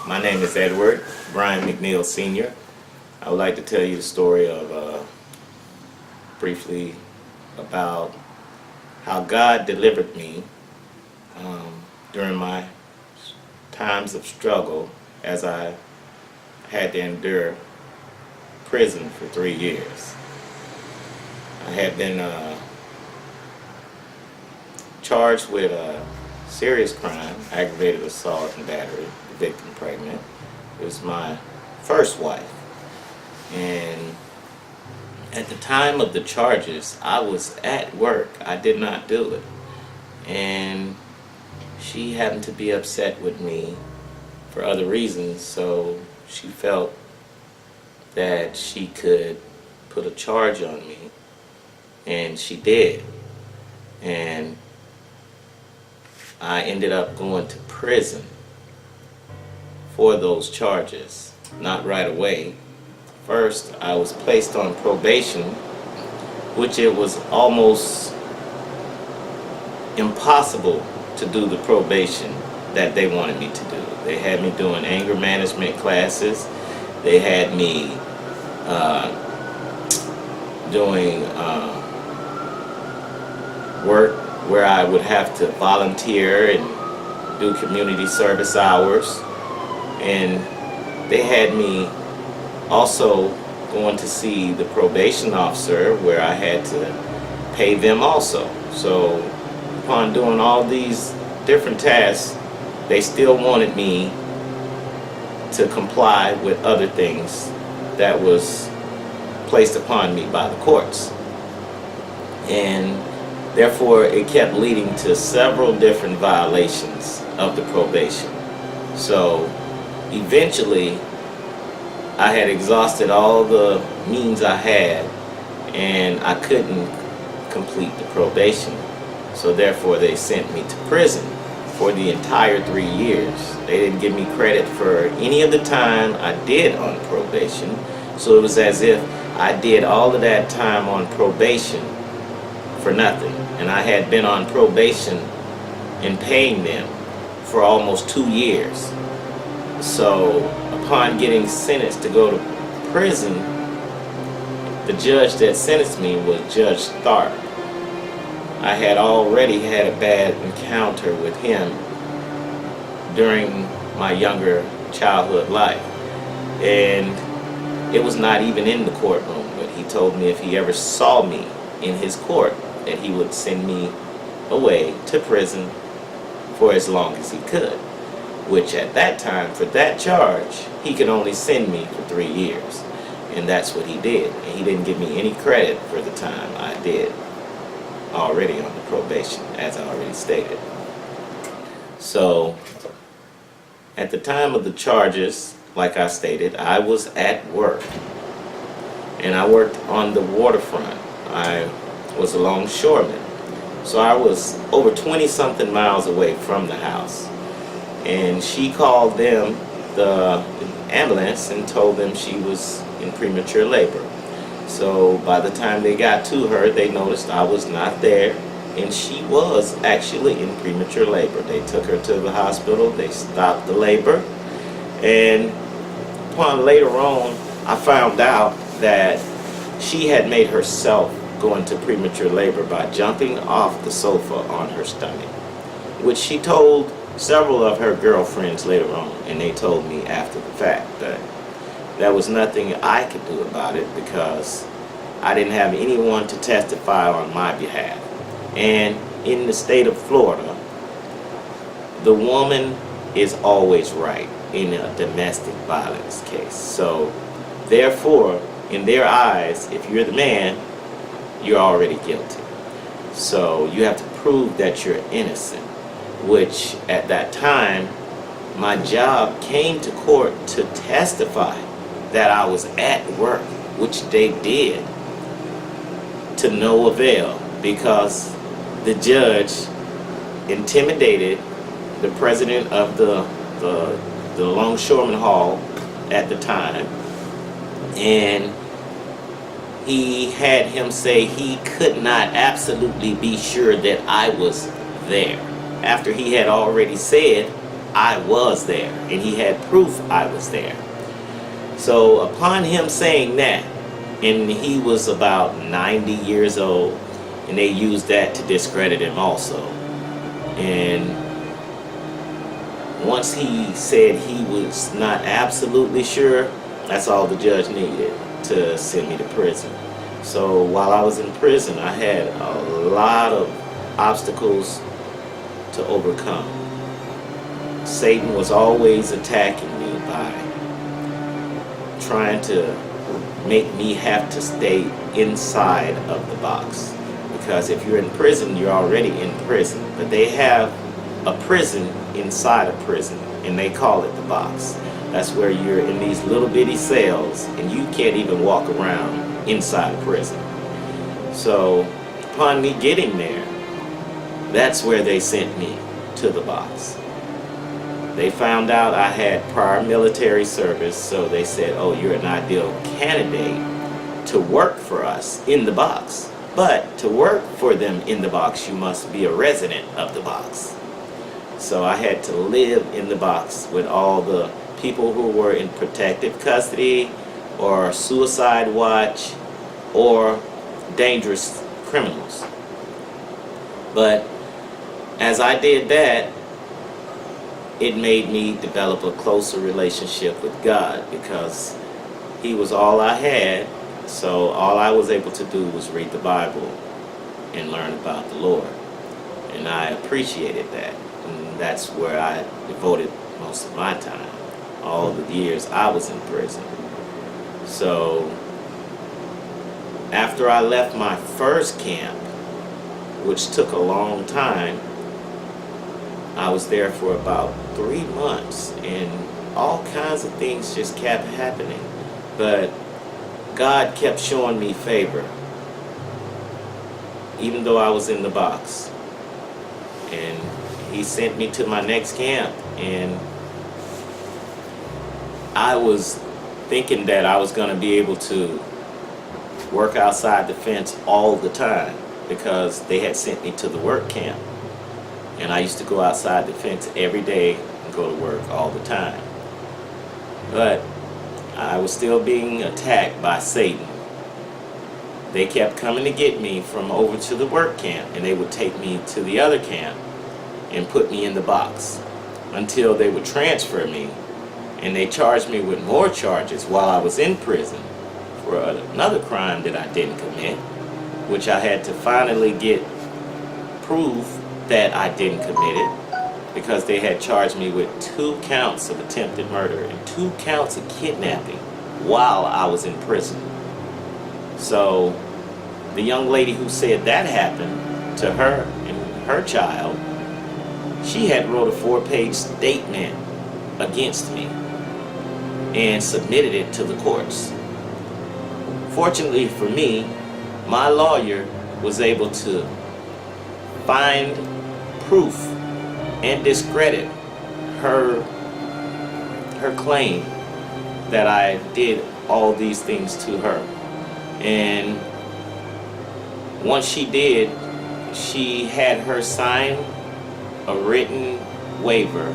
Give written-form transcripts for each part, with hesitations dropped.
My name is Edward Brian McNeil Sr. I would like to tell you the story of briefly about how God delivered me during my times of struggle as I had to endure prison for 3 years. I had been charged with a serious crime, aggravated assault and battery, the victim pregnant. It was my first wife. And at the time of the charges, I was at work. I did not do it. And she happened to be upset with me for other reasons, so she felt that she could put a charge on me, and she did. And I ended up going to prison for those charges, not right away. First, I was placed on probation, which it was almost impossible to do the probation that they wanted me to do. They had me doing anger management classes. They had me doing work where I would have to volunteer and do community service hours. And they had me also going to see the probation officer, where I had to pay them also. So upon doing all these different tasks, they still wanted me to comply with other things that was placed upon me by the courts. And therefore, it kept leading to several different violations of the probation. So eventually, I had exhausted all the means I had, and I couldn't complete the probation. So therefore, they sent me to prison for the entire 3 years. They didn't give me credit for any of the time I did on probation. So it was as if I did all of that time on probation for nothing. And I had been on probation and paying them for almost 2 years. So upon getting sentenced to go to prison, the judge that sentenced me was Judge Tharp. I had already had a bad encounter with him during my younger childhood life. And it was not even in the courtroom, but he told me if he ever saw me in his court, that he would send me away to prison for as long as he could. Which at that time, for that charge, he could only send me for 3 years. And that's what he did. And he didn't give me any credit for the time I did already on the probation, as I already stated. So, at the time of the charges, like I stated, I was at work. And I worked on the waterfront. I was a longshoreman. So I was over 20-something miles away from the house. And she called them, the ambulance, and told them she was in premature labor. So by the time they got to her, they noticed I was not there, and she was actually in premature labor. They took her to the hospital, they stopped the labor, and upon later on, I found out that she had made herself go into premature labor by jumping off the sofa on her stomach, which she told several of her girlfriends later on, and they told me after the fact that there was nothing I could do about it because I didn't have anyone to testify on my behalf. And in the state of Florida, the woman is always right in a domestic violence case. So therefore, in their eyes, if you're the man, you're already guilty. So you have to prove that you're innocent, which at that time, my job came to court to testify that I was at work, which they did, to no avail, because the judge intimidated the president of the Longshoreman Hall at the time, and he had him say he could not absolutely be sure that I was there, after he had already said I was there, and he had proof I was there. So upon him saying that, and he was about 90 years old, and they used that to discredit him also. And once he said he was not absolutely sure, that's all the judge needed to send me to prison. So while I was in prison, I had a lot of obstacles to overcome. Satan was always attacking me by trying to make me have to stay inside of the box. Because if you're in prison, you're already in prison. But they have a prison inside a prison, and they call it the box. That's where you're in these little bitty cells, and you can't even walk around inside a prison. So upon me getting there, that's where they sent me to the box. They found out I had prior military service, so they said, oh, you're an ideal candidate to work for us in the box. But to work for them in the box, you must be a resident of the box. So I had to live in the box with all the people who were in protective custody or suicide watch or dangerous criminals. But as I did that, it made me develop a closer relationship with God, because He was all I had. So all I was able to do was read the Bible and learn about the Lord. And I appreciated that. And that's where I devoted most of my time, all the years I was in prison. So after I left my first camp, which took a long time, I was there for about 3 months, and all kinds of things just kept happening. But God kept showing me favor, even though I was in the box. And He sent me to my next camp, and I was thinking that I was going to be able to work outside the fence all the time, because they had sent me to the work camp. And I used to go outside the fence every day and go to work all the time. But I was still being attacked by Satan. They kept coming to get me from over to the work camp, and they would take me to the other camp and put me in the box until they would transfer me, and they charged me with more charges while I was in prison for another crime that I didn't commit, which I had to finally get proof that I didn't commit it, because they had charged me with 2 counts of attempted murder and 2 counts of kidnapping while I was in prison. So the young lady who said that happened to her and her child, she had wrote a 4-page statement against me and submitted it to the courts. Fortunately for me, my lawyer was able to find proof and discredit her claim that I did all these things to her. And once she did, she had her sign a written waiver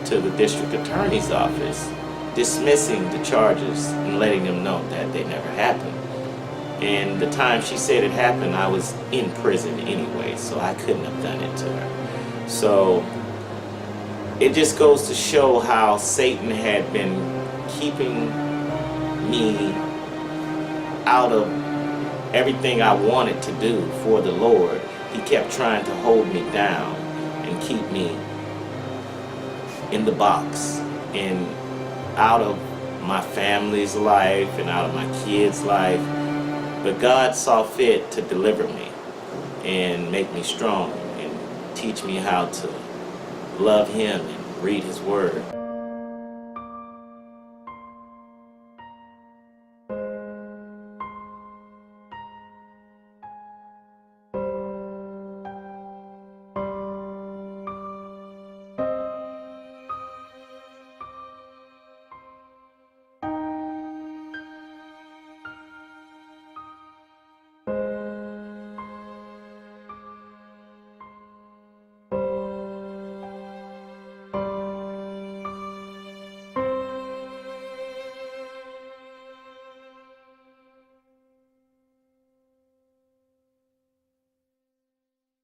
to the district attorney's office dismissing the charges and letting them know that they never happened. And the time she said it happened, I was in prison anyway, so I couldn't have done it to her. So it just goes to show how Satan had been keeping me out of everything I wanted to do for the Lord. He kept trying to hold me down and keep me in the box and out of my family's life and out of my kids' life. But God saw fit to deliver me and make me strong and teach me how to love Him and read His Word.